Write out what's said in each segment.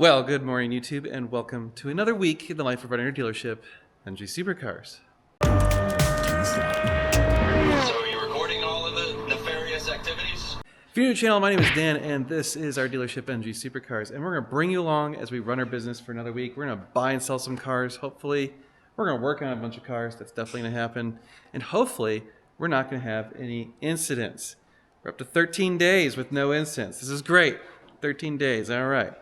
Well, good morning, YouTube, and welcome to another week in the life of running your dealership, NG Supercars. So are you recording all of the nefarious activities? If you're new to the channel, my name is Dan, and this is our dealership, NG Supercars, and we're going to bring you along as we run our business for another week. We're going to buy and sell some cars, hopefully. We're going to work on a bunch of cars. That's definitely going to happen. And hopefully, we're not going to have any incidents. We're up to 13 days with no incidents. This is great. 13 days, all right.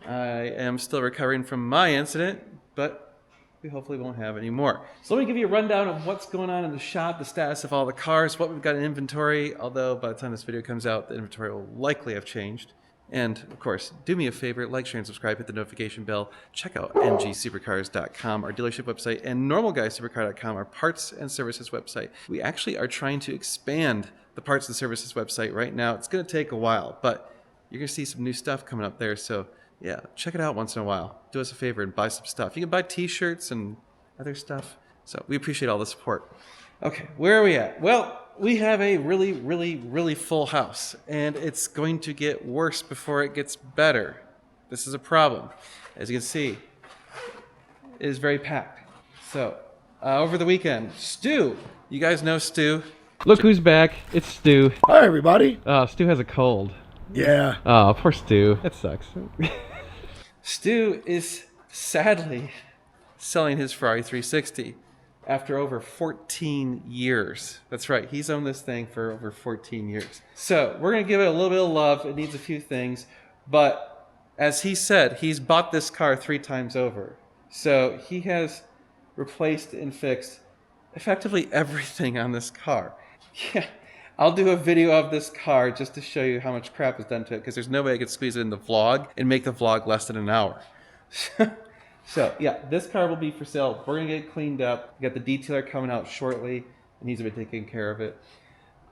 I am still recovering from my incident, but we hopefully won't have any more. So let me give you a rundown of what's going on in the shop, the status of all the cars, what we've got in inventory, although by the time this video comes out, the inventory will likely have changed. And of course, do me a favor, like, share, and subscribe, hit the notification bell. Check out ngsupercars.com, our dealership website, and normalguysupercar.com, our parts and services website. We actually are trying to expand the parts and services website right now. It's going to take a while, but you're going to see some new stuff coming up there, so yeah, check it out once in a while. Do us a favor and buy some stuff. You can buy t-shirts and other stuff. So we appreciate all the support. Okay, where are we at? Well, we have a really full house, and it's going to get worse before it gets better. This is a problem. As you can see, it is very packed. So over the weekend, Stu, you guys know Stu. Look who's back. It's Stu. Hi, everybody. Stu has a cold. Yeah. Oh, poor Stu. That sucks. Stu is sadly selling his Ferrari 360 after over 14 years. That's right. He's owned this thing for over 14 years. So we're going to give it a little bit of love. It needs a few things. But as he said, he's bought this car 3 times over. So he has replaced and fixed effectively everything on this car. Yeah. I'll do a video of this car just to show you how much crap is done to it, because there's no way I could squeeze it in the vlog and make the vlog less than an hour. So yeah, this car will be for sale. We're gonna get it cleaned up. We got the detailer coming out shortly, and he's been taking care of it.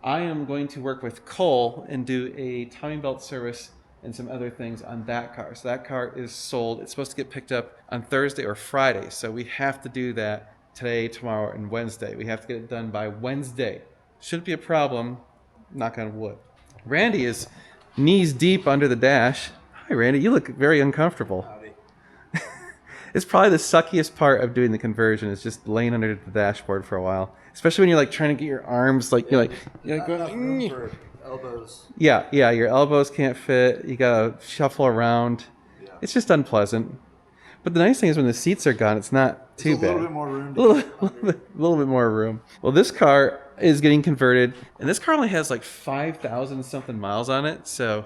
I am going to work with Cole and do a timing belt service and some other things on that car. So that car is sold. It's supposed to get picked up on Thursday or Friday. So we have to do that today, tomorrow, and Wednesday. We have to get it done by Wednesday. Shouldn't be a problem, knock on wood. Randy is knees deep under the dash. Hi, Randy. You look very uncomfortable. Howdy. It's probably the suckiest part of doing the conversion is just laying under the dashboard for a while, especially when you're like trying to get your arms like you're going. For elbows. Yeah, your elbows can't fit. You gotta shuffle around. Yeah. It's just unpleasant. But the nice thing is when the seats are gone, it's not too bad. A little bit more room. A little bit more room. Well, this car is getting converted, and this car only has like 5,000 something miles on it, so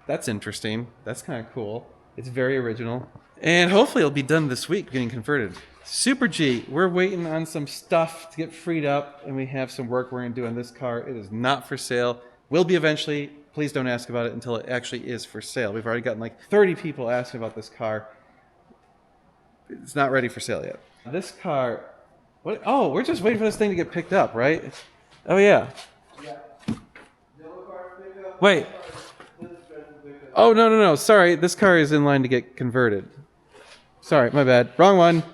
that's interesting. That's kind of cool. It's very original, and hopefully it'll be done this week getting converted. Super G, we're waiting on some stuff to get freed up, and we have some work we're going to do on this car. It is not for sale. Will be eventually. Please don't ask about it until it actually is for sale. We've already gotten like 30 people asking about this car. It's not ready for sale yet. This car, what? Oh, we're just waiting for this thing to get picked up, right? Oh yeah. Wait. Oh no. Sorry, this car is in line to get converted. Sorry, my bad. Wrong one.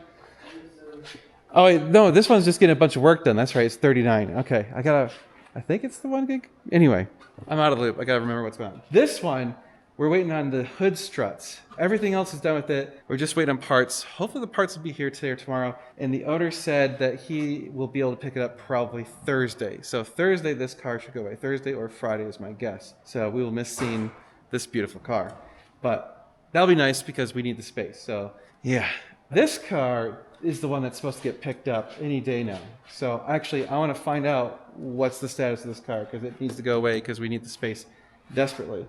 Oh wait, no, this one's just getting a bunch of work done. That's right, it's 39. Okay, I think it's the one gig. Anyway, I'm out of the loop. I gotta remember what's going on. This one, we're waiting on the hood struts. Everything else is done with it. We're just waiting on parts. Hopefully the parts will be here today or tomorrow. And the owner said that he will be able to pick it up probably Thursday. So Thursday, this car should go away. Thursday or Friday is my guess. So we will miss seeing this beautiful car. But that'll be nice because we need the space. So yeah, this car is the one that's supposed to get picked up any day now. So actually, I want to find out what's the status of this car because it needs to go away because we need the space desperately.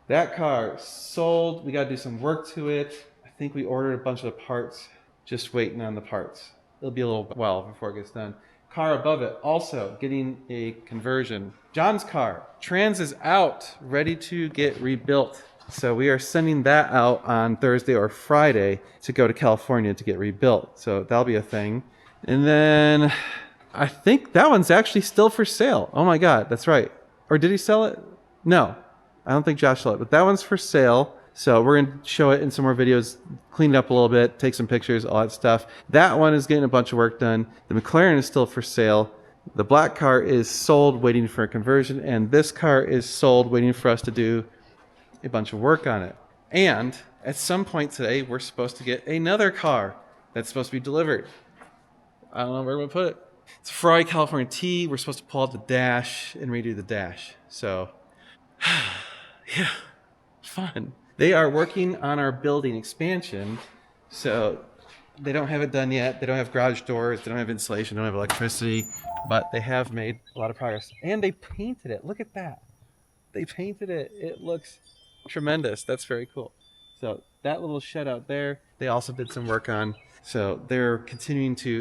That car sold. We got to do some work to it. I think we ordered a bunch of the parts. Just waiting on the parts. It'll be a little while before it gets done. Car above it also getting a conversion. John's car. Trans is out, ready to get rebuilt. So we are sending that out on Thursday or Friday to go to California to get rebuilt. So that'll be a thing. And then I think that one's actually still for sale. Oh my God, that's right. Or did he sell it? No. I don't think Josh saw it, but that one's for sale. So we're going to show it in some more videos, clean it up a little bit, take some pictures, all that stuff. That one is getting a bunch of work done. The McLaren is still for sale. The black car is sold, waiting for a conversion, and this car is sold, waiting for us to do a bunch of work on it. And at some point today, we're supposed to get another car that's supposed to be delivered. I don't know where we're going to put it. It's a Ferrari California T. We're supposed to pull out the dash and redo the dash. So, yeah, fun. They are working on our building expansion. So they don't have it done yet. They don't have garage doors. They don't have insulation. They don't have electricity. But they have made a lot of progress. And they painted it. Look at that. They painted it. It looks tremendous. That's very cool. So that little shed out there, they also did some work on. So they're continuing to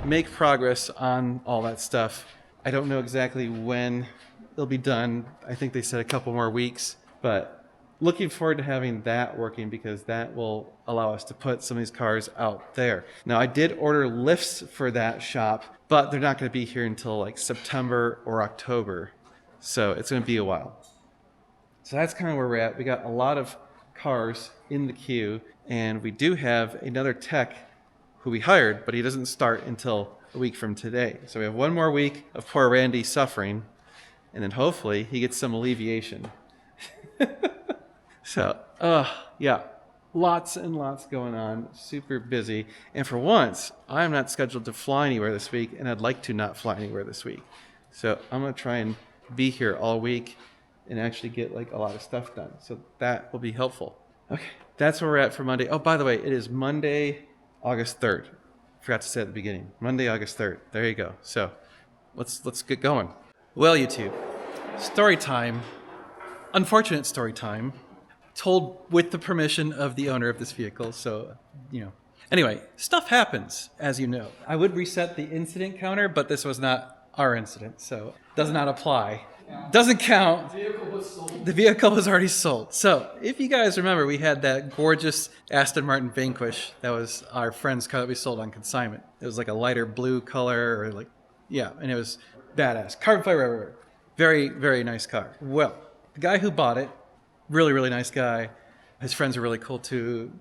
make progress on all that stuff. I don't know exactly when it'll be done. I think they said a couple more weeks, but looking forward to having that working because that will allow us to put some of these cars out there. Now I did order lifts for that shop, but they're not going to be here until like September or October. So it's going to be a while. So that's kind of where we're at. We got a lot of cars in the queue, and we do have another tech who we hired, but he doesn't start until a week from today. So we have one more week of poor Randy suffering, and then hopefully he gets some alleviation. So, yeah, lots and lots going on, super busy. And for once, I'm not scheduled to fly anywhere this week, and I'd like to not fly anywhere this week. So I'm going to try and be here all week and actually get like a lot of stuff done. So that will be helpful. Okay, that's where we're at for Monday. Oh, by the way, it is Monday, August 3rd. Forgot to say at the beginning. Monday, August 3rd. There you go. So let's get going. Well, YouTube, story time. Unfortunate story time. Told with the permission of the owner of this vehicle. So, Anyway, stuff happens, as you know. I would reset the incident counter, but this was not our incident, so does not apply. Doesn't count. The vehicle was sold. The vehicle was already sold. So if you guys remember, we had that gorgeous Aston Martin Vanquish. That was our friend's car that we sold on consignment. It was like a lighter blue color, and it was badass. Carbon fiber everywhere. Very, very nice car. Well, the guy who bought it, really, really nice guy. His friends are really cool too.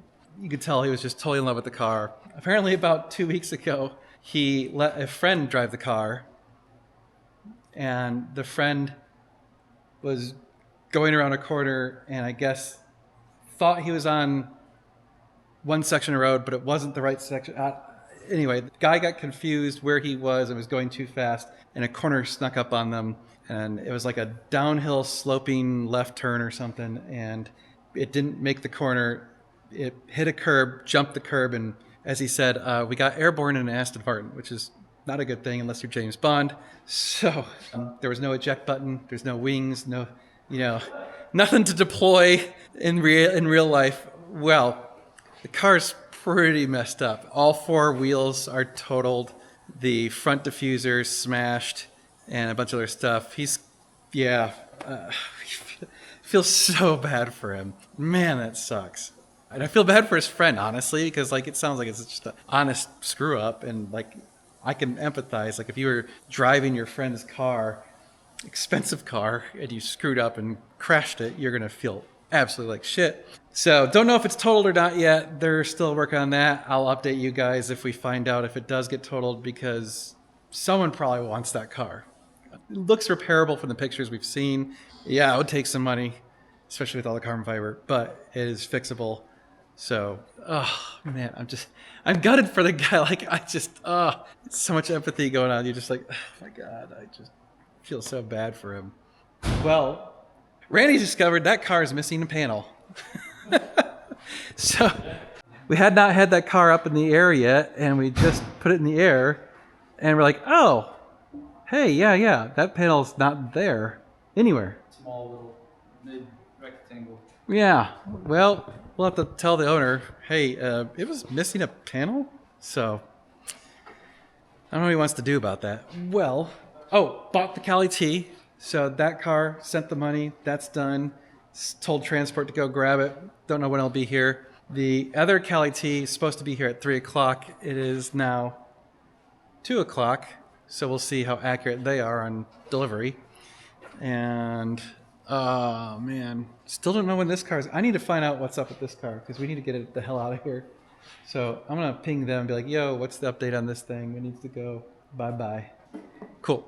You could tell he was just totally in love with the car. Apparently about 2 weeks ago, he let a friend drive the car, and the friend was going around a corner and I guess thought he was on one section of road, but it wasn't the right section. Anyway, the guy got confused where he was and was going too fast, and a corner snuck up on them, and it was like a downhill sloping left turn or something, and it didn't make the corner. It hit a curb, jumped the curb, and as he said, we got airborne in an Aston Martin, which is not a good thing unless you're James Bond. So there was no eject button. There's no wings. No, nothing to deploy in real life. Well, the car's pretty messed up. All four wheels are totaled. The front diffuser's smashed, and a bunch of other stuff. Feel so bad for him. Man, that sucks. And I feel bad for his friend, honestly, because it sounds like it's just an honest screw up, and I can empathize. If you were driving your friend's car, expensive car, and you screwed up and crashed it, you're going to feel absolutely like shit. So don't know if it's totaled or not yet. They're still working on that. I'll update you guys if we find out if it does get totaled, because someone probably wants that car. It looks repairable from the pictures we've seen. Yeah, it would take some money, especially with all the carbon fiber, but it is fixable. So, man, I'm gutted for the guy. So much empathy going on. You're just like, oh my God, I just feel so bad for him. Well, Randy discovered that car is missing a panel. So we had not had that car up in the air yet, and we just put it in the air, and we're like, oh, hey, yeah, that panel's not there anywhere. Small little mid-rectangle. Yeah, well, we'll have to tell the owner, hey, it was missing a panel? So I don't know what he wants to do about that. Well, bought the Cali T. So that car, sent the money, that's done. Told transport to go grab it. Don't know when it'll be here. The other Cali T is supposed to be here at 3 o'clock. It is now 2 o'clock. So we'll see how accurate they are on delivery. And, oh man, still don't know when this car is. I need to find out what's up with this car, because we need to get it the hell out of here. So I'm going to ping them and be like, yo, what's the update on this thing? It needs to go. Bye-bye. Cool.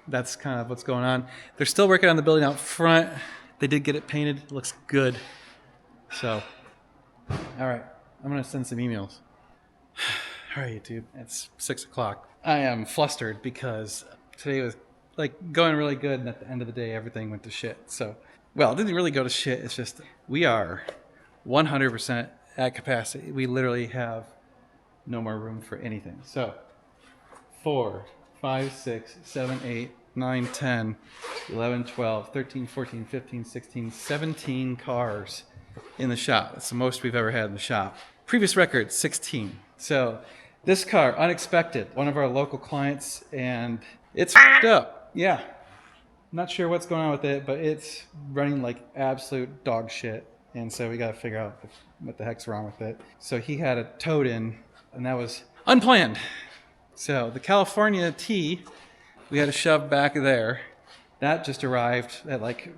That's kind of what's going on. They're still working on the building out front. They did get it painted. It looks good. So All right, I'm gonna send some emails. All right, YouTube, it's 6 o'clock. I am flustered because today was like going really good, and at the end of the day, everything went to shit. So, well, it didn't really go to shit. It's just we are 100% at capacity. We literally have no more room for anything. So, 4, 5, 6, 7, 8, 9, 10, 11, 12, 13, 14, 15, 16, 17 cars in the shop. That's the most we've ever had in the shop. Previous record, 16. So this car, unexpected, one of our local clients, and it's f***ed up. Yeah. Not sure what's going on with it, but it's running like absolute dog shit. And so we got to figure out what the heck's wrong with it. So he had it towed in, and that was unplanned. So the California T, we had to shove back there. That just arrived at like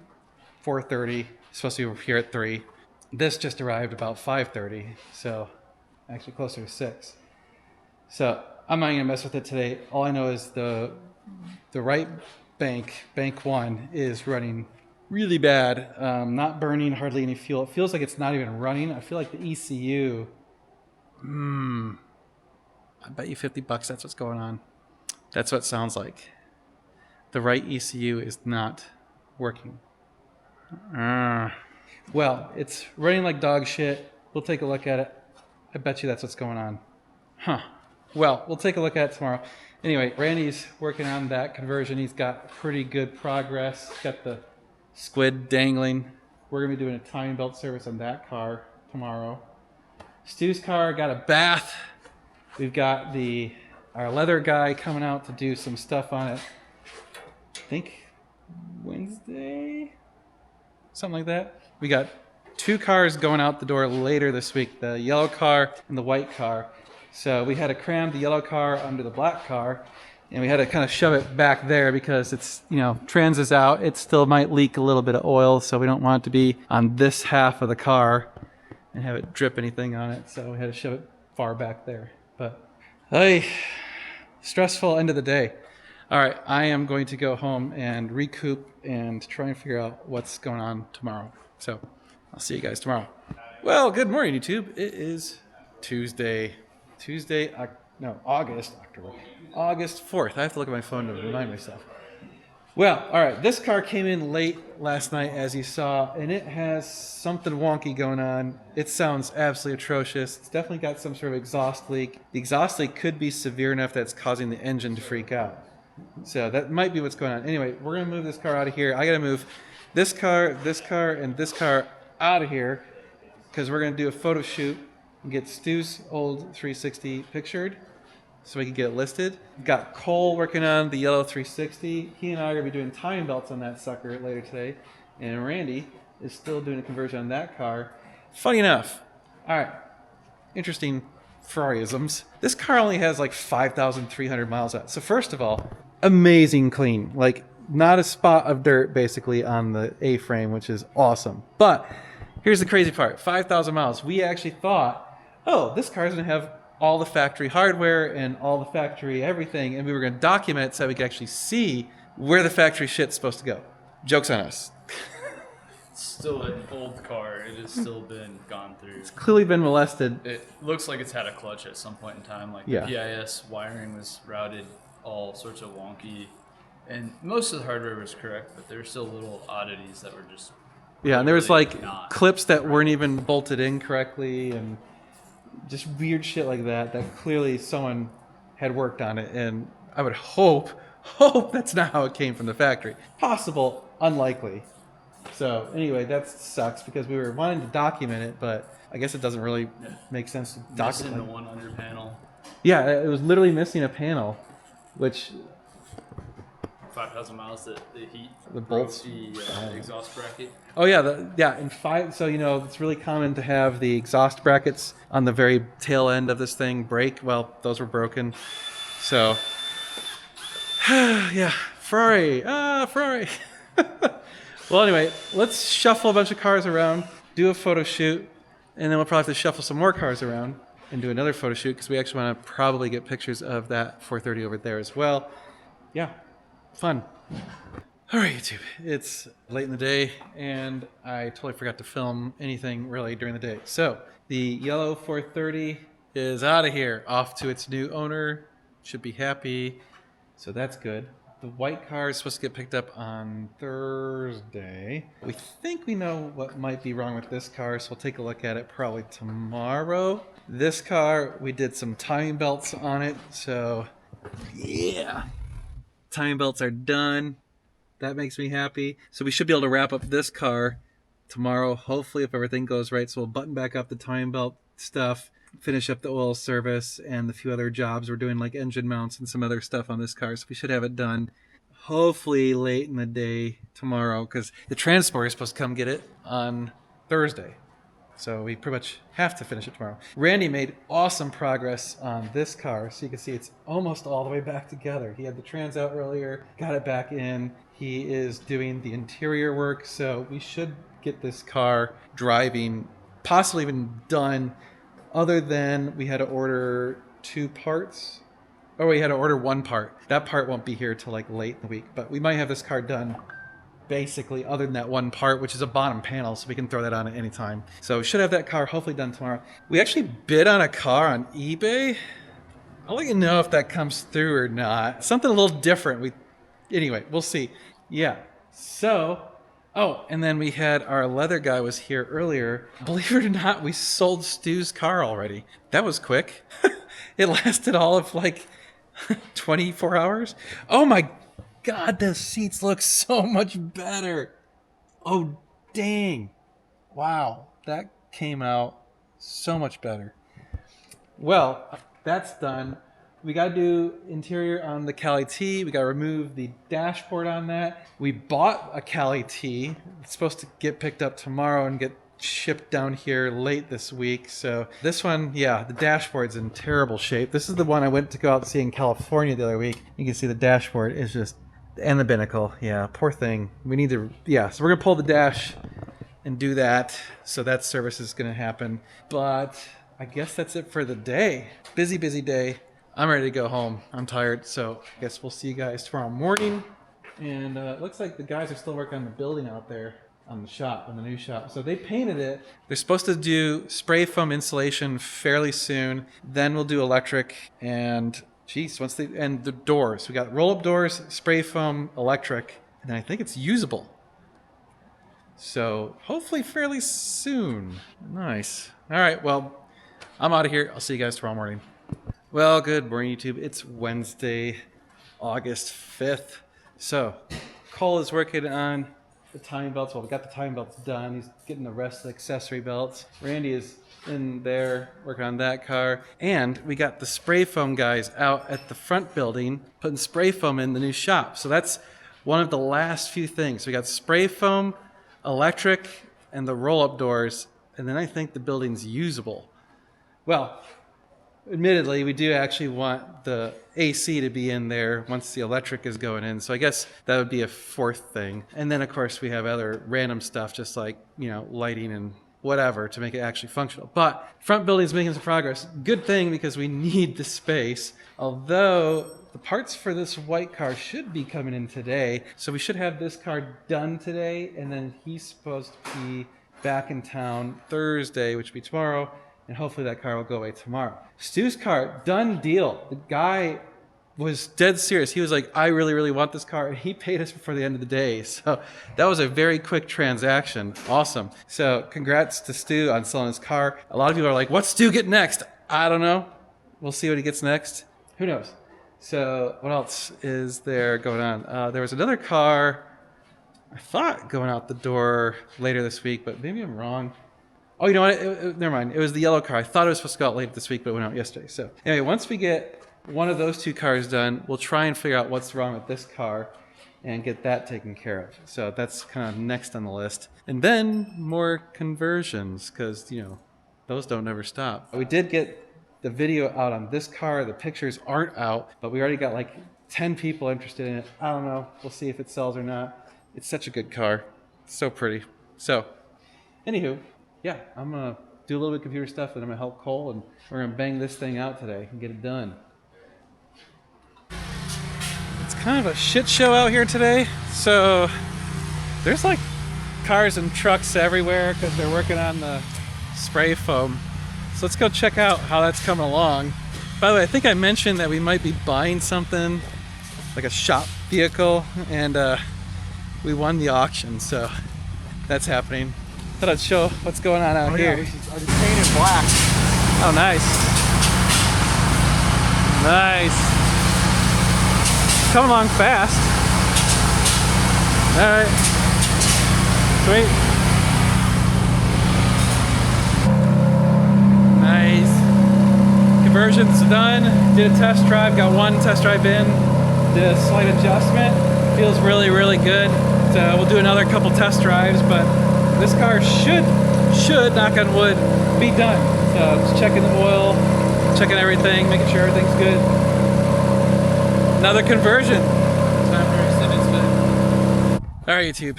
4:30. Supposed to be over here at 3. This just arrived about 5:30. So actually closer to 6. So I'm not gonna mess with it today. All I know is the right bank 1, is running really bad. Not burning hardly any fuel. It feels like it's not even running. I feel like the ECU. I bet you $50 that's what's going on. That's what it sounds like. The right ECU is not working. Well, it's running like dog shit. We'll take a look at it. I bet you that's what's going on. Well, we'll take a look at it tomorrow. Anyway, Randy's working on that conversion. He's got pretty good progress. Got the squid dangling. We're going to be doing a timing belt service on that car tomorrow. Stu's car got a bath. We've got our leather guy coming out to do some stuff on it. I think Wednesday? Something like that. We got 2 cars going out the door later this week, the yellow car and the white car. So we had to cram the yellow car under the black car, and we had to kind of shove it back there because it's, trans is out. It still might leak a little bit of oil, so we don't want it to be on this half of the car and have it drip anything on it. So we had to shove it far back there. But, stressful end of the day. All right, I am going to go home and recoup and try and figure out what's going on tomorrow. So I'll see you guys tomorrow. Well, good morning, YouTube. It is August 4th. I have to look at my phone to remind myself. Well, all right, this car came in late last night, as you saw, and it has something wonky going on. It sounds absolutely atrocious. It's definitely got some sort of exhaust leak. The exhaust leak could be severe enough that it's causing the engine to freak out. So that might be what's going on. Anyway, we're going to move this car out of here. I got to move this car, and this car out of here because we're going to do a photo shoot and get Stu's old 360 pictured so we can get it listed. Got Cole working on the yellow 360. He and I are going to be doing timing belts on that sucker later today. And Randy is still doing a conversion on that car. Funny enough. All right. Interesting Ferrarisms. This car only has like 5,300 miles out. So first of all, amazing clean. Like not a spot of dirt basically on the A-frame, which is awesome. But here's the crazy part. 5,000 miles. We actually thought, oh, this car is going to have all the factory hardware and all the factory everything, and we were going to document it so we could actually see where the factory shit's supposed to go. Joke's on us. It's still an old car. It has still been gone through. It's clearly been molested. It looks like it's had a clutch at some point in time. Like Yeah. the PIS wiring was routed, all sorts of wonky, and most of the hardware was correct, but there were still little oddities that were just Yeah, and there was really like not. clips that weren't even bolted in correctly and just weird shit like that clearly someone had worked on it, and I would hope that's not how it came from the factory. Possible, unlikely. So anyway, that sucks because we were wanting to document it, but I guess it doesn't really make sense to missing document the it. one under panel. Yeah, it was literally missing a panel, which 5,000 miles, the heat. The broke bolts. The exhaust bracket. oh yeah, in 5. So it's really common to have the exhaust brackets on the very tail end of this thing break. Well, those were broken. So yeah, Ferrari. Well, anyway, let's shuffle a bunch of cars around, do a photo shoot, and then we'll probably have to shuffle some more cars around and do another photo shoot because we actually want to probably get pictures of that 430 over there as well. Yeah, fun. All right, YouTube. It's late in the day, and I totally forgot to film anything really during the day. So the yellow 430 is out of here, off to its new owner. Should be happy. So that's good. The white car is supposed to get picked up on Thursday. We think we know what might be wrong with this car, so we'll take a look at it probably tomorrow. This car, we did some timing belts on it, so yeah. Timing belts are done. That makes me happy. So we should be able to wrap up this car tomorrow, hopefully, if everything goes right. So we'll button back up the timing belt stuff, finish up the oil service and the few other jobs we're doing, like engine mounts and some other stuff on this car. So we should have it done hopefully late in the day tomorrow, because the transporter is supposed to come get it on Thursday. So we pretty much have to finish it tomorrow. Randy made awesome progress on this car. So you can see it's almost all the way back together. He had the trans out earlier, got it back in. He is doing the interior work. So we should get this car driving, possibly even done, other than we had to order 2 parts. Oh, we had to order 1 part. That part won't be here till like late in the week, but we might have this car done basically other than that 1 part, which is a bottom panel, so we can throw that on at any time. So we should have that car hopefully done tomorrow. We actually bid on a car on eBay. I'll let you know if that comes through or not. Something a little different. Anyway, we'll see. Yeah. So, oh, and then we had our leather guy was here earlier. Believe it or not, we sold Stu's car already. That was quick. It lasted all of like 24 hours. Oh my God, the seats look so much better. Oh, dang. Wow, that came out so much better. Well, that's done. We got to do interior on the Cali T. We got to remove the dashboard on that. We bought a Cali T. It's supposed to get picked up tomorrow and get shipped down here late this week. So this one, yeah, the dashboard's in terrible shape. This is the one I went to go out to see in California the other week. You can see the dashboard is just, and the binnacle. Yeah, poor thing. We need to, yeah, so we're going to pull the dash and do that. So that service is going to happen. But I guess that's it for the day. Busy, busy day. I'm ready to go home. I'm tired, so I guess we'll see you guys tomorrow morning. And it looks like the guys are still working on the building out there on the shop, on the new shop. So they painted it. They're supposed to do spray foam insulation fairly soon. Then we'll do electric and, geez, and the doors. We got roll-up doors, spray foam, electric, and then I think it's usable. So hopefully fairly soon. Nice. All right, well, I'm out of here. I'll see you guys tomorrow morning. Well, good morning, YouTube. It's Wednesday, August 5th. So, Cole is working on the timing belts. Well, we got the timing belts done. He's getting the rest of the accessory belts. Randy is in there working on that car. And we got the spray foam guys out at the front building putting spray foam in the new shop. So that's one of the last few things. We got spray foam, electric, and the roll-up doors. And then I think the building's usable. Well, admittedly, we do actually want the AC to be in there once the electric is going in. So I guess that would be a 4th thing. And then, of course, we have other random stuff, just like, you know, lighting and whatever to make it actually functional. But front building's making some progress. Good thing, because we need the space. Although the parts for this white car should be coming in today. So we should have this car done today. And then he's supposed to be back in town Thursday, which will be tomorrow. And hopefully that car will go away tomorrow. Stu's car, done deal. The guy was dead serious. He was like, I really, really want this car. And he paid us before the end of the day. So that was a very quick transaction. Awesome. So congrats to Stu on selling his car. A lot of people are like, what's Stu get next? I don't know. We'll see what he gets next. Who knows? So what else is there going on? There was another car, I thought, going out the door later this week, but maybe I'm wrong. Oh, you know what? Never mind. It was the yellow car. I thought it was supposed to go out later this week, but it went out yesterday. So anyway, once we get one of those 2 cars done, we'll try and figure out what's wrong with this car and get that taken care of. So that's kind of next on the list. And then more conversions, because, you know, those don't ever stop. We did get the video out on this car. The pictures aren't out, but we already got like 10 people interested in it. I don't know. We'll see if it sells or not. It's such a good car. It's so pretty. So, anywho, yeah, I'm going to do a little bit of computer stuff, and I'm going to help Cole, and we're going to bang this thing out today and get it done. It's kind of a shit show out here today. So there's like cars and trucks everywhere because they're working on the spray foam. So let's go check out how that's coming along. By the way, I think I mentioned that we might be buying something like a shop vehicle, and we won the auction, so that's happening. Thought I'd show what's going on out here. Yeah, it's painted black. Oh, nice. Nice. Coming along fast. All right. Sweet. Nice. Conversion's done. Did a test drive. Got one test drive in. Did a slight adjustment. Feels really, really good. So we'll do another couple test drives, but this car should, knock on wood, be done. So just checking the oil, checking everything, making sure everything's good. Another conversion. Time for extended spin. All right, YouTube.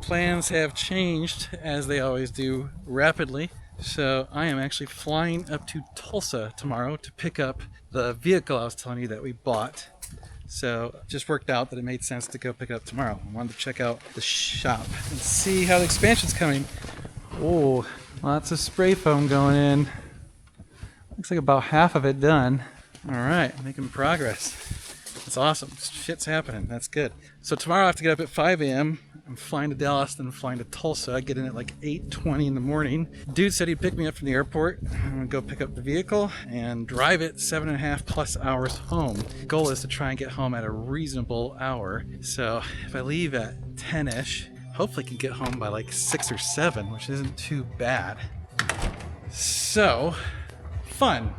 Plans have changed, as they always do, rapidly. So I am actually flying up to Tulsa tomorrow to pick up the vehicle I was telling you that we bought. So it just worked out that it made sense to go pick it up tomorrow. I wanted to check out the shop and see how the expansion's coming. Oh, lots of spray foam going in. Looks like about half of it done. All right, making progress. That's awesome. Shit's happening. That's good. So tomorrow I have to get up at 5 a.m. I'm flying to Dallas, then I'm flying to Tulsa. I get in at like 8:20 in the morning. Dude said he'd pick me up from the airport. I'm gonna go pick up the vehicle and drive it 7.5+ hours home. Goal is to try and get home at a reasonable hour. So if I leave at 10-ish, hopefully I can get home by like 6 or 7, which isn't too bad. So, fun.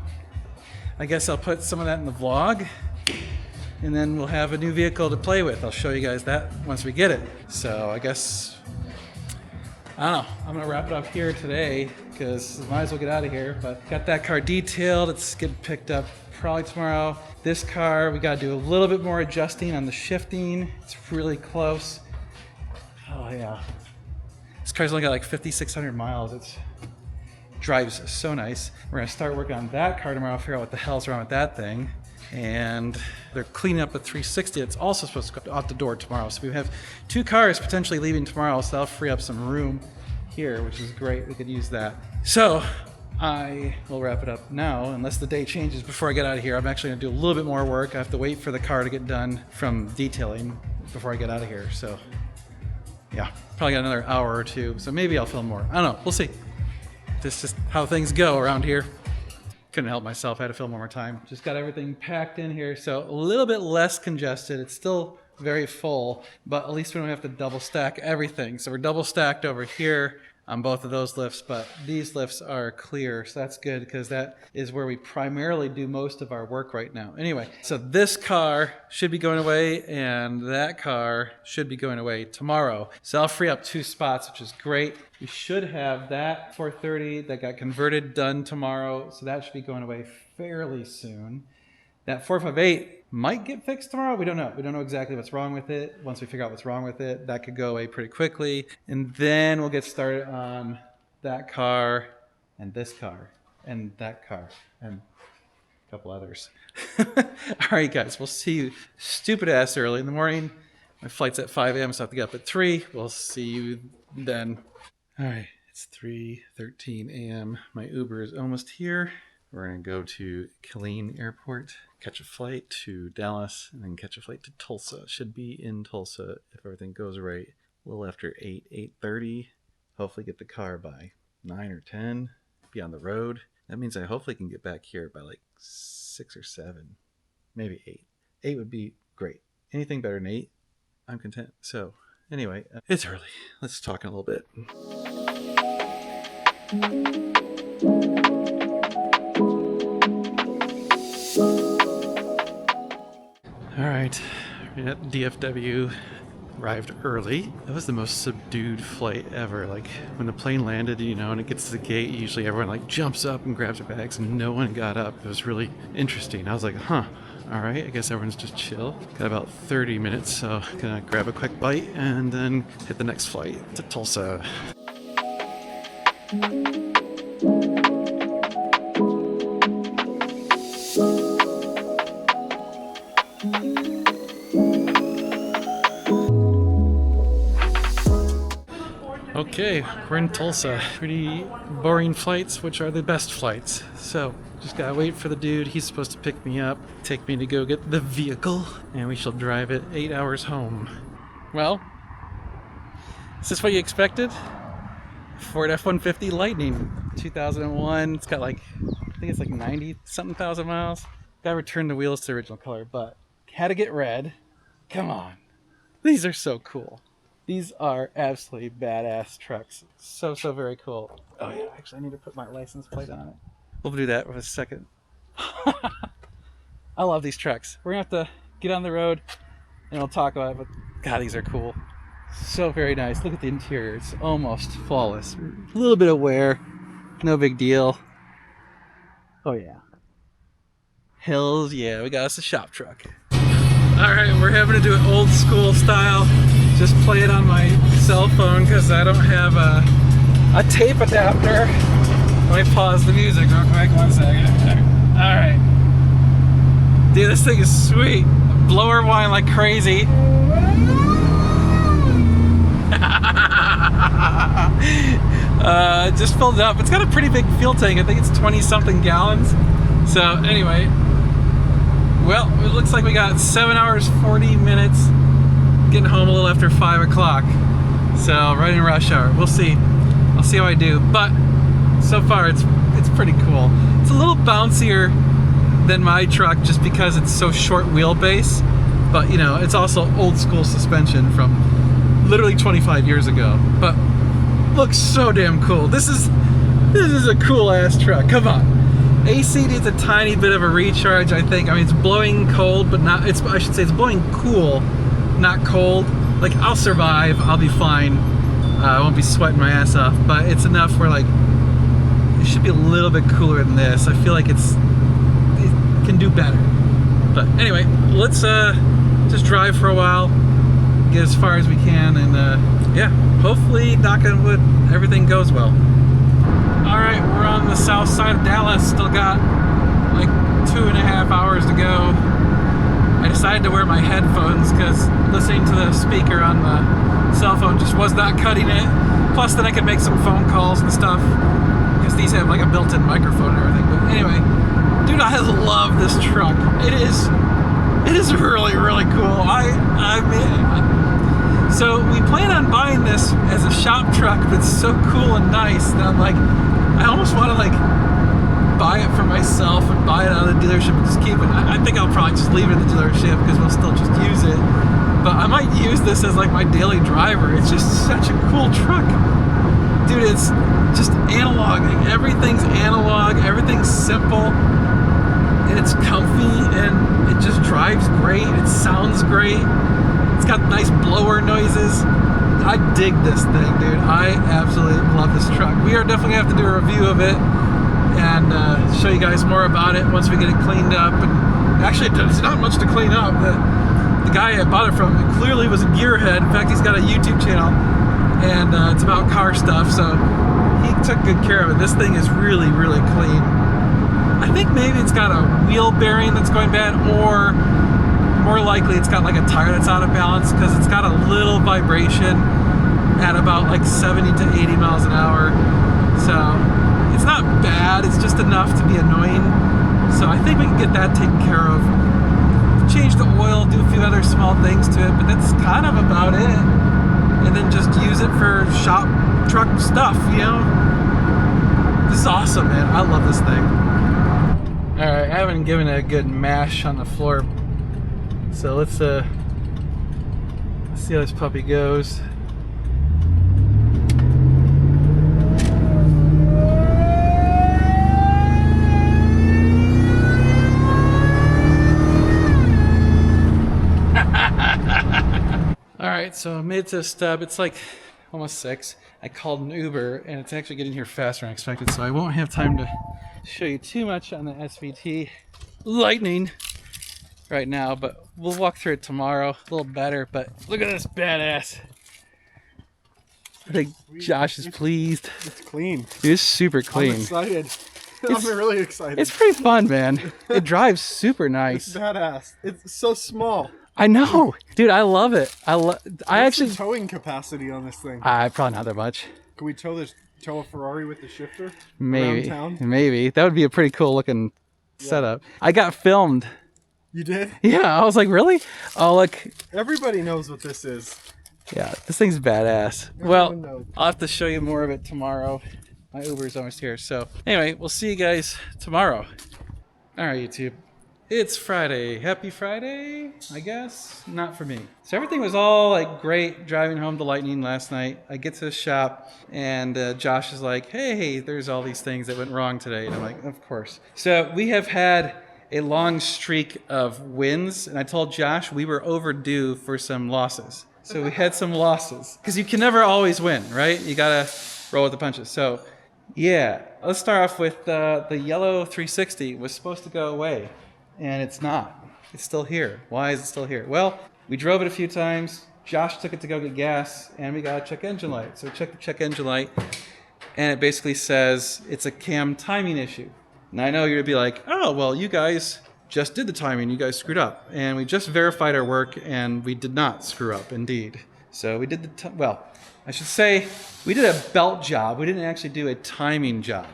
I guess I'll put some of that in the vlog, and then we'll have a new vehicle to play with. I'll show you guys that once we get it. So I guess, I don't know, I'm gonna wrap it up here today because might as well get out of here. But got that car detailed. It's getting picked up probably tomorrow. This car, we gotta do a little bit more adjusting on the shifting. It's really close. Oh yeah. This car's only got like 5,600 miles. It drives so nice. We're gonna start working on that car tomorrow, figure out what the hell's wrong with that thing. And they're cleaning up a 360 that's also supposed to go out the door tomorrow. So we have 2 cars potentially leaving tomorrow, so that'll free up some room here, which is great. We could use that. So I will wrap it up now, unless the day changes before I get out of here. I'm actually gonna do a little bit more work. I have to wait for the car to get done from detailing before I get out of here. So yeah, probably got another hour or 2. So maybe I'll film more. I don't know, we'll see. This is just how things go around here. Couldn't help myself, I had to film one more time. Just got everything packed in here, so a little bit less congested. It's still very full, but at least we don't have to double stack everything. So we're double stacked over here on both of those lifts, but these lifts are clear, so that's good because that is where we primarily do most of our work right now. Anyway, so this car should be going away and that car should be going away tomorrow. So I'll free up 2 spots, which is great. We should have that 430 that got converted done tomorrow, so that should be going away fairly soon. That 458 might get fixed tomorrow. We don't know. We don't know exactly what's wrong with it. Once we figure out what's wrong with it, that could go away pretty quickly. And then we'll get started on that car and this car and that car and a couple others. All right, guys, we'll see you stupid ass early in the morning. My flight's at 5 a.m., so I have to get up at 3. We'll see you then. All right, it's 3:13 a.m. My Uber is almost here. We're going to go to Killeen Airport, catch a flight to Dallas, and then catch a flight to Tulsa. Should be in Tulsa if everything goes right. A little after 8:30. Hopefully get the car by 9 or 10. Be on the road. That means I hopefully can get back here by like 6 or 7. Maybe 8. 8 would be great. Anything better than 8, I'm content. So anyway, it's early. Let's talk in a little bit. All right, we're at DFW, arrived early. That was the most subdued flight ever. Like when the plane landed, you know, and it gets to the gate, usually everyone like jumps up and grabs their bags and no one got up. It was really interesting. I was like, huh, all right, I guess everyone's just chill. Got about 30 minutes, so gonna grab a quick bite and then hit the next flight to Tulsa. Okay, we're in Tulsa. Pretty boring flights, which are the best flights. So, just gotta wait for the dude. He's supposed to pick me up, take me to go get the vehicle, and we shall drive it 8 hours home. Well, is this what you expected? Ford F-150 Lightning, 2001. It's got like, I think it's like 90-something thousand miles. Gotta return the wheels to original color, but had to get red. Come on. These are so cool. These are absolutely badass trucks. So very cool. Oh yeah, actually I need to put my license plate on it. We'll do that in a second. I love these trucks. We're gonna have to get on the road and we'll talk about it, but God, these are cool. So very nice. Look at the interior. It's almost flawless. A little bit of wear. No big deal. Oh yeah. Hells yeah, we got us a shop truck. Alright, we're having to do it old school style. Just play it on my cell phone because I don't have a tape adapter. Let me pause the music real quick, 1 second. Alright. Dude, this thing is sweet. Blower whine like crazy. Just filled it up. It's got a pretty big fuel tank. I think it's 20-something gallons. So anyway, well, it looks like we got 7 hours 40 minutes. Getting home a little after 5 o'clock. So right in rush hour. We'll see. I'll see how I do. But so far it's pretty cool. It's a little bouncier than my truck just because it's so short wheelbase. But you know, it's also old school suspension from literally 25 years ago. But looks so damn cool. This is a cool ass truck. Come on. AC needs a tiny bit of a recharge, I think. I mean, it's blowing cold, but not, I should say it's blowing cool, not cold. Like, I'll survive, I'll be fine. I won't be sweating my ass off, but it's enough where, like, it should be a little bit cooler than this. I feel like it can do better. But anyway, let's just drive for a while, get as far as we can, and yeah, hopefully, knock on wood, everything goes well. Alright, we're on the south side of Dallas, still got like 2.5 hours to go. I decided to wear my headphones because listening to the speaker on the cell phone just was not cutting it. Plus then I could make some phone calls and stuff because these have like a built-in microphone and everything. But anyway, dude, I love this truck. It is really, really cool. I mean, so we plan on buying this as a shop truck, but it's so cool and nice that I'm like, I almost want to like buy it for myself and buy it out of the dealership and just keep it. I think I'll probably just leave it at the dealership because we'll still just use it. But I might use this as like my daily driver. It's just such a cool truck. Dude, it's just analog. Everything's analog, everything's simple, and it's comfy, and it just drives great. It sounds great. It's got nice blower noises. I dig this thing, dude. I absolutely love this truck. We are definitely gonna have to do a review of it and show you guys more about it once we get it cleaned up. And actually, it's not much to clean up. The guy I bought it from clearly was a gearhead. In fact, he's got a YouTube channel, and it's about car stuff, so he took good care of it. This thing is really, really clean. I think maybe it's got a wheel bearing that's going bad, or more likely it's got like a tire that's out of balance because it's got a little vibration at about like 70 to 80 miles an hour. So it's not bad, it's just enough to be annoying. So I think we can get that taken care of. Change the oil, do a few other small things to it, but that's kind of about it. And then just use it for shop truck stuff, you know? This is awesome, man. I love this thing. Alright, I haven't given it a good mash on the floor. So let's see how this puppy goes. Alright, so I made it to a stub. It's like almost 6. I called an Uber and it's actually getting here faster than I expected, so I won't have time to show you too much on the SVT Lightning right now, but we'll walk through it tomorrow a little better. But look at this badass. I think Josh is pleased. It's clean. It's super clean. I'm excited. I'm really excited. It's pretty fun, man. It drives super nice. It's badass. It's so small. I know, dude. I love it. I What's actually the towing capacity on this thing? probably not that much. Can we tow a Ferrari with the shifter Maybe. around town? Maybe. That would be a pretty cool looking setup. I got filmed. You did? Yeah, I was like, really? Oh, look. Everybody knows what this is. Yeah, this thing's badass. Everyone Well, knows. I'll have to show you more of it tomorrow. My Uber's almost here. So anyway, we'll see you guys tomorrow. All right, YouTube. It's Friday. Happy Friday, I guess. Not for me. So everything was all like great driving home to Lightning last night. I get to the shop and Josh is like, hey, there's all these things that went wrong today. And I'm like, of course. So we have had a long streak of wins. And I told Josh we were overdue for some losses. So we had some losses. Because you can never always win, right? You got to roll with the punches. So yeah, let's start off with the yellow 360 was supposed to go away. And it's not. It's still here. Why is it still here? Well, we drove it a few times. Josh took it to go get gas, and we got a check engine light. So we checked the check engine light, and it basically says it's a cam timing issue. And I know you're going to be like, oh, well, you guys just did the timing. You guys screwed up. And we just verified our work, and we did not screw up, indeed. So we did well, I should say we did a belt job. We didn't actually do a timing job,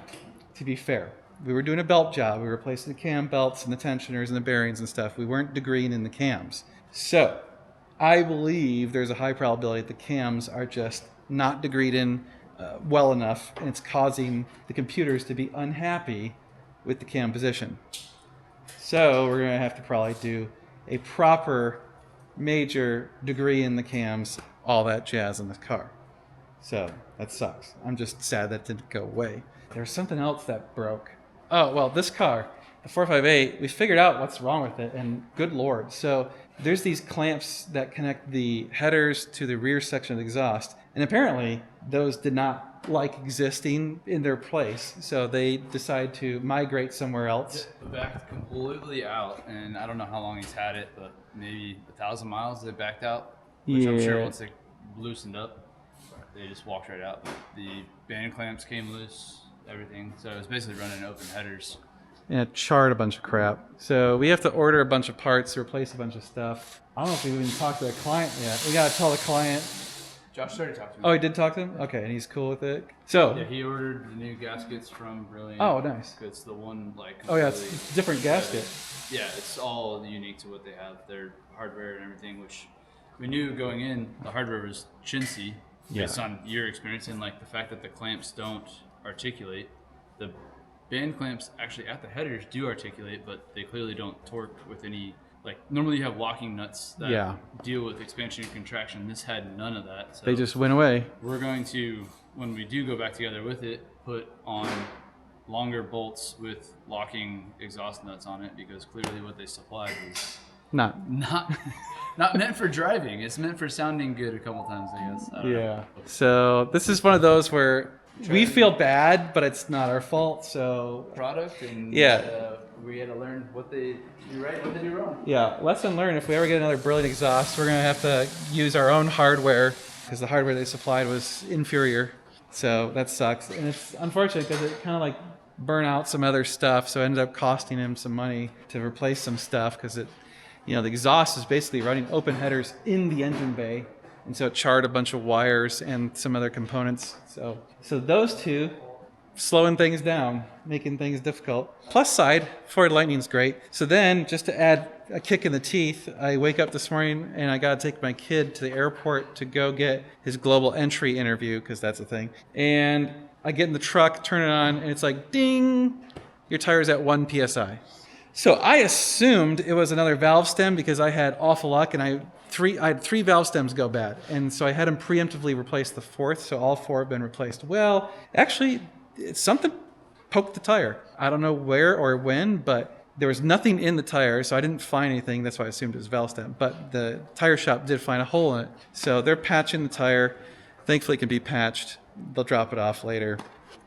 to be fair. We were doing a belt job. We were replacing the cam belts and the tensioners and the bearings and stuff. We weren't degreeing in the cams. So I believe there's a high probability that the cams are just not degreed in well enough, and it's causing the computers to be unhappy with the cam position. So we're going to have to probably do a proper major degree in the cams, all that jazz in the car. So that sucks. I'm just sad that didn't go away. There's something else that broke. Oh, well, this car, the 458, we figured out what's wrong with it, and good Lord. So there's these clamps that connect the headers to the rear section of the exhaust, and apparently those did not like existing in their place, so they decided to migrate somewhere else. It backed completely out, and I don't know how long he's had it, but maybe 1,000 miles they backed out, which I'm sure once they loosened up, they just walked right out. But the band clamps came loose. Everything. So it was basically running open headers. And it charred a bunch of crap. So we have to order a bunch of parts to replace a bunch of stuff. I don't know if we've even talked to the client yet. We got to tell the client. Josh started talking to me. Oh, he did talk to him? Okay, and he's cool with it. So. Yeah, he ordered the new gaskets from Brilliant. Oh, nice. It's the one like. Oh yeah, it's a different gasket. Yeah, it's all unique to what they have. Their hardware and everything, which we knew going in, the hardware was chintzy based on your experience, and like the fact that the clamps don't articulate. The band clamps actually at the headers do articulate, but they clearly don't torque with any, like normally you have locking nuts that deal with expansion and contraction. This had none of that. So they just went away. We're going to, when we do go back together with it, put on longer bolts with locking exhaust nuts on it, because clearly what they supplied was not meant for driving. It's meant for sounding good a couple times, I guess. I don't know. So this is one of those where we feel bad, but it's not our fault. So product and we had to learn what they do right, what they do wrong. Yeah, lesson learned. If we ever get another Brilliant exhaust, we're gonna have to use our own hardware, because the hardware they supplied was inferior. So that sucks, and it's unfortunate because it kind of like burned out some other stuff. So it ended up costing him some money to replace some stuff, because it, the exhaust is basically running open headers in the engine bay. And so it charred a bunch of wires and some other components. So those two, slowing things down, making things difficult. Plus side, Ford Lightning's great. So then, just to add a kick in the teeth, I wake up this morning and I got to take my kid to the airport to go get his global entry interview, because that's a thing. And I get in the truck, turn it on, and it's like, ding, your tire's at 1 PSI. So I assumed it was another valve stem, because I had awful luck, and I had three valve stems go bad. And so I had them preemptively replace the fourth, so all four have been replaced. Well, actually, something poked the tire. I don't know where or when, but there was nothing in the tire, so I didn't find anything. That's why I assumed it was valve stem. But the tire shop did find a hole in it. So they're patching the tire. Thankfully, it can be patched. They'll drop it off later.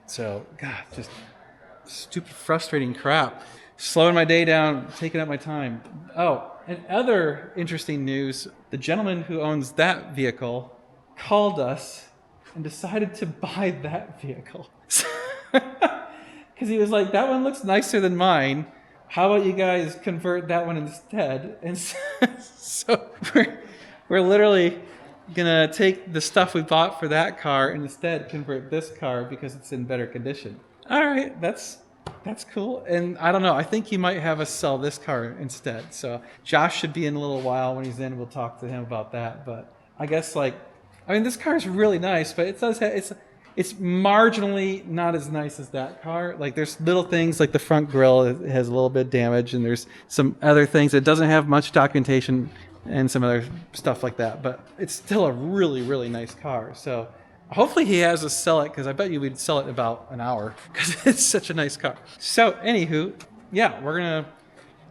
So, God, just stupid, frustrating crap. Slowing my day down, taking up my time. Oh, and other interesting news, the gentleman who owns that vehicle called us and decided to buy that vehicle. Because he was like, that one looks nicer than mine. How about you guys convert that one instead? And so we're literally gonna take the stuff we bought for that car and instead convert this car because it's in better condition. All right, that's cool. And I don't know, I think he might have us sell this car instead. So Josh should be in a little while. When he's in, we'll talk to him about that. But I guess this car is really nice, but it does have, it's marginally not as nice as that car. Like there's little things like the front grille has a little bit of damage, and there's some other things. It doesn't have much documentation and some other stuff like that, but it's still a really, really nice car. So hopefully he has us sell it, because I bet you we'd sell it in about an hour because it's such a nice car. So anywho, yeah, we're going to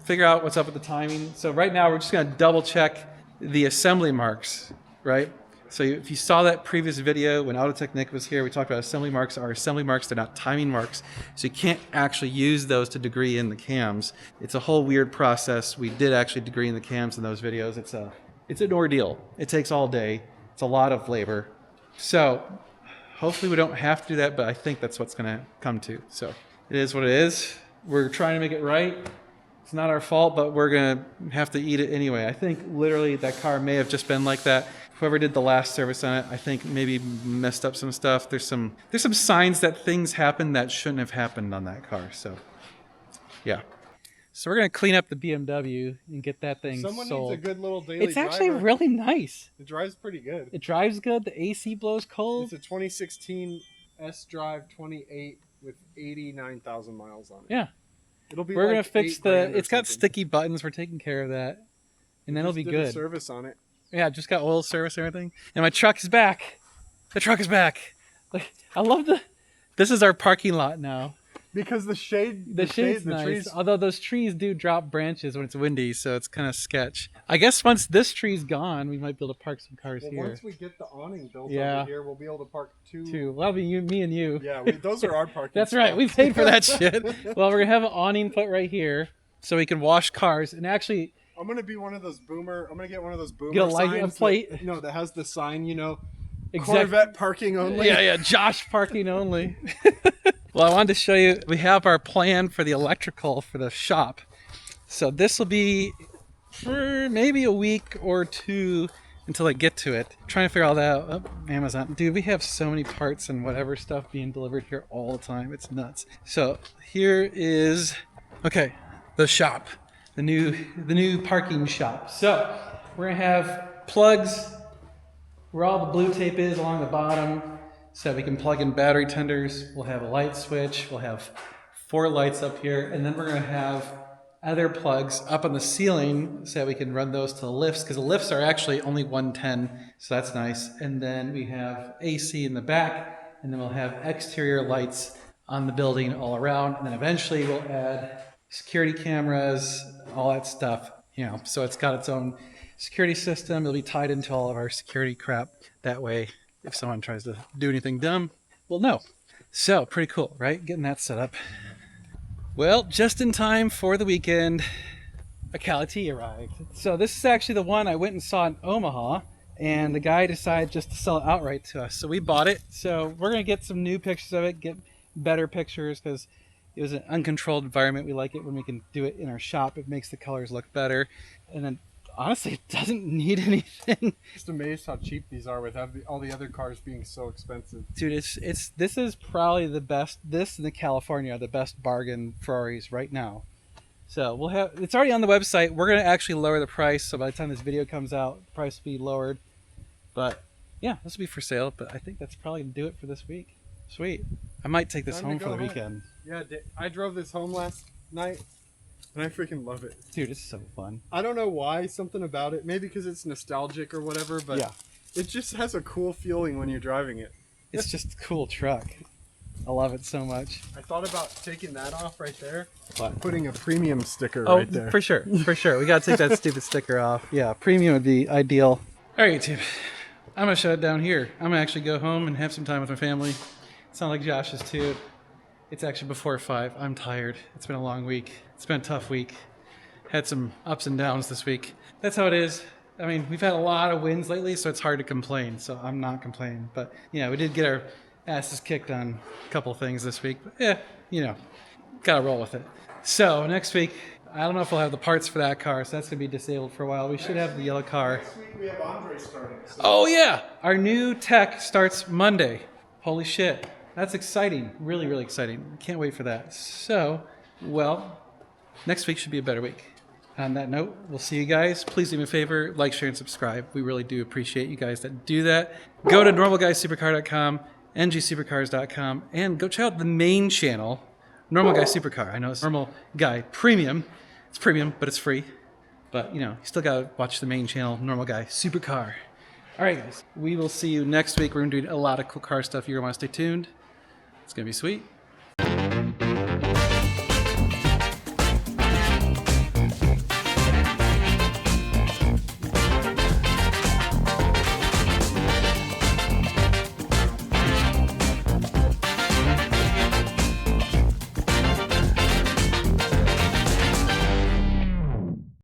figure out what's up with the timing. So right now we're just going to double check the assembly marks, right? So if you saw that previous video when Autotechnic was here, we talked about assembly marks are assembly marks. They're not timing marks. So you can't actually use those to degree in the cams. It's a whole weird process. We did actually degree in the cams in those videos. It's an ordeal. It takes all day. It's a lot of labor. So hopefully we don't have to do that, but I think that's what's going to come to. So it is what it is. We're trying to make it right. It's not our fault, but we're going to have to eat it anyway. I think literally that car may have just been like that. Whoever did the last service on it, I think maybe messed up some stuff. There's some signs that things happen that shouldn't have happened on that car. So yeah. So we're going to clean up the BMW and get that thing Someone sold. needs a good little daily It's actually driver. really nice. It drives pretty good. It drives good. The AC blows cold. It's a 2016 S-Drive 28 with 89,000 miles on it. Yeah. It'll be We're like going to fix $8,000 or it's got something. sticky buttons. We're taking care of that. And then it'll be Just did a good. service on it. Yeah, just got oil service and everything. And my truck is back. The truck is back. Like, I love this is our parking lot now. Because the Shade's nice. trees. Although those trees do drop branches when it's windy, so it's kind of sketch. I guess once this tree's gone, we might be able to park some cars Well, here. once we get the awning built Yeah. over here, we'll be able to park two. Too. Well, that'll be you, me and you. Yeah, those are our parking That's right. spots. We paid for that shit. Well, we're gonna have an awning put right here so we can wash cars. And actually, I'm gonna be one of those boomer. I'm gonna get one of those boomer Get a light- a signs plate. that has the sign, exact- Corvette parking only. Yeah, Josh parking only. Well, I wanted to show you, we have our plan for the electrical for the shop. So this will be for maybe a week or two until I get to it. Trying to figure all that out. Oh, Amazon. Dude, we have so many parts and whatever stuff being delivered here all the time. It's nuts. So here is, okay, the shop. The new parking shop. So we're gonna have plugs where all the blue tape is along the bottom, so we can plug in battery tenders. We'll have a light switch. We'll have 4 lights up here, and then we're gonna have other plugs up on the ceiling so that we can run those to the lifts, because the lifts are actually only 110, so that's nice. And then we have AC in the back, and then we'll have exterior lights on the building all around, and then eventually we'll add security cameras, all that stuff, so it's got its own security system. It'll be tied into all of our security crap. That way, if someone tries to do anything dumb, we'll know. So, pretty cool, right? Getting that set up. Well, just in time for the weekend, a Cali arrived. So this is actually the one I went and saw in Omaha, and the guy decided just to sell it outright to us. So we bought it. So we're going to get some new pictures of it, get better pictures, because it was an uncontrolled environment. We like it when we can do it in our shop. It makes the colors look better. And then, honestly, it doesn't need anything. Just amazed how cheap these are with all the other cars being so expensive. Dude, this is probably the best. This and the California are the best bargain Ferraris right now. So we'll have, it's already on the website. We're going to actually lower the price. So by the time this video comes out, the price will be lowered. But yeah, this will be for sale. But I think that's probably going to do it for this week. Sweet. I might take this Time to home go for the home. weekend. Yeah, I drove this home last night, and I freaking love it. Dude, it's so fun. I don't know why, something about it. Maybe because it's nostalgic or whatever, but Yeah. it just has a cool feeling when you're driving it. It's just a cool truck. I love it so much. I thought about taking that off right there, What? putting a premium sticker Oh, right there. for sure. For sure. We got to take that stupid sticker off. Yeah, premium would be ideal. All right, YouTube. I'm going to shut it down here. I'm going to actually go home and have some time with my family. It's not like Josh is too. It's actually before 5. I'm tired. It's been a long week. It's been a tough week. Had some ups and downs this week. That's how it is. I mean, we've had a lot of wins lately, so it's hard to complain. So I'm not complaining. But, we did get our asses kicked on a couple of things this week. But, got to roll with it. So next week, I don't know if we'll have the parts for that car, so that's going to be disabled for a while. We should have the yellow car. Next week we have Andre starting. So Oh, yeah! Our new tech starts Monday. Holy shit. That's exciting. Really, really exciting. Can't wait for that. So, well, next week should be a better week. On that note, we'll see you guys. Please do me a favor, like, share, and subscribe. We really do appreciate you guys that do that. Go to normalguysupercar.com, ngsupercars.com, and go check out the main channel, Normal Guy Supercar. I know it's Normal Guy Premium. It's premium, but it's free. But, you still got to watch the main channel, Normal Guy Supercar. All right, guys. We will see you next week. We're going to do a lot of cool car stuff. You're going to want to stay tuned. It's going to be sweet.